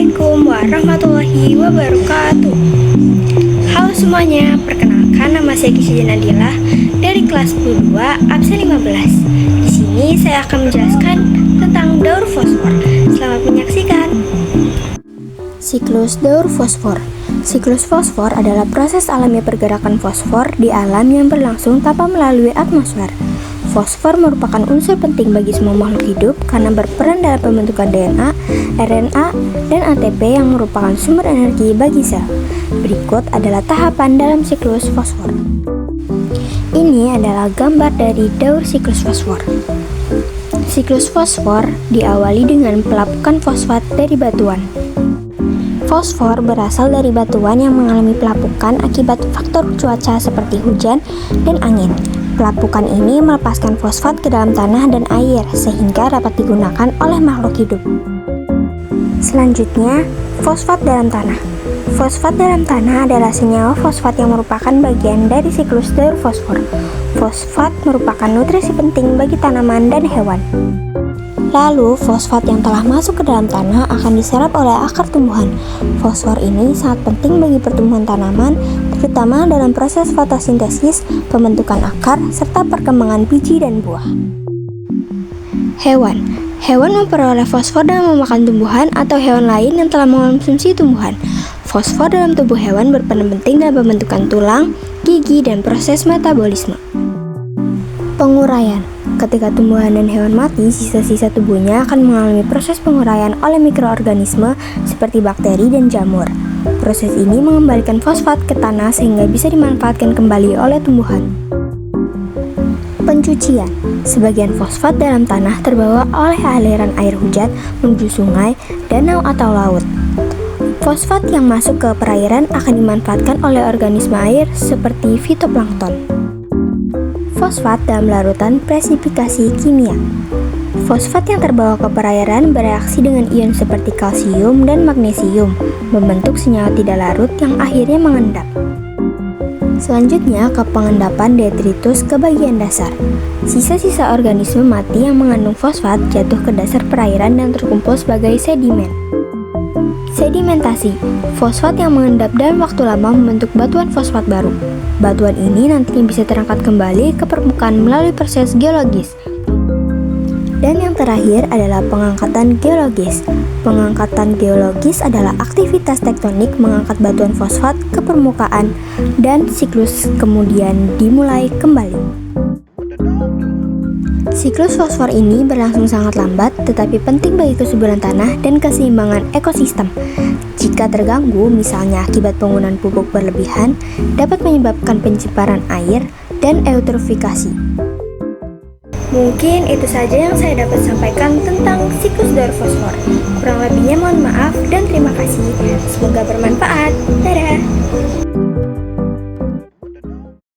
Assalamualaikum warahmatullahi wabarakatuh. Halo semuanya, perkenalkan nama saya Gisya Nadila dari kelas 2 absen 15. Di sini saya akan menjelaskan tentang daur fosfor. Selamat menyaksikan. Siklus daur fosfor. Siklus fosfor adalah proses alami pergerakan fosfor di alam yang berlangsung tanpa melalui atmosfer. Fosfor merupakan unsur penting bagi semua makhluk hidup karena berperan dalam pembentukan DNA, RNA, dan ATP yang merupakan sumber energi bagi sel. Berikut adalah tahapan dalam siklus fosfor. Ini adalah gambar dari daur siklus fosfor. Siklus fosfor diawali dengan pelapukan fosfat dari batuan. Fosfor berasal dari batuan yang mengalami pelapukan akibat faktor cuaca seperti hujan dan angin. Pelapukan ini melepaskan fosfat ke dalam tanah dan air sehingga dapat digunakan oleh makhluk hidup. Selanjutnya, fosfat dalam tanah. Fosfat dalam tanah adalah senyawa fosfat yang merupakan bagian dari siklus daur fosfor. Fosfat merupakan nutrisi penting bagi tanaman dan hewan. Lalu, fosfat yang telah masuk ke dalam tanah akan diserap oleh akar tumbuhan. Fosfor ini sangat penting bagi pertumbuhan tanaman, terutama dalam proses fotosintesis, pembentukan akar, serta perkembangan biji dan buah. Hewan. Hewan memperoleh fosfor dalam memakan tumbuhan atau hewan lain yang telah mengonsumsi tumbuhan. Fosfor dalam tubuh hewan berperan penting dalam pembentukan tulang, gigi, dan proses metabolisme. Penguraian. Ketika tumbuhan dan hewan mati, sisa-sisa tubuhnya akan mengalami proses penguraian oleh mikroorganisme seperti bakteri dan jamur. Proses ini mengembalikan fosfat ke tanah sehingga bisa dimanfaatkan kembali oleh tumbuhan. Pencucian. Sebagian fosfat dalam tanah terbawa oleh aliran air hujan menuju sungai, danau, atau laut. Fosfat yang masuk ke perairan akan dimanfaatkan oleh organisme air seperti fitoplankton. Fosfat dalam larutan presifikasi kimia. Fosfat yang terbawa ke perairan bereaksi dengan ion seperti kalsium dan magnesium, membentuk senyawa tidak larut yang akhirnya mengendap. Selanjutnya ke pengendapan detritus ke bagian dasar. Sisa-sisa organisme mati yang mengandung fosfat jatuh ke dasar perairan dan terkumpul sebagai sedimen. Sedimentasi. Fosfat yang mengendap dalam waktu lama membentuk batuan fosfat baru. Batuan ini nantinya bisa terangkat kembali ke permukaan melalui proses geologis. Dan yang terakhir adalah pengangkatan geologis. Pengangkatan geologis adalah aktivitas tektonik mengangkat batuan fosfat ke permukaan dan siklus kemudian dimulai kembali. Siklus fosfor ini berlangsung sangat lambat tetapi penting bagi kesuburan tanah dan keseimbangan ekosistem. Jika terganggu, misalnya akibat penggunaan pupuk berlebihan, dapat menyebabkan pencemaran air dan eutrofikasi. Mungkin itu saja yang saya dapat sampaikan tentang siklus daur fosfor. Kurang lebihnya mohon maaf dan terima kasih. Semoga bermanfaat.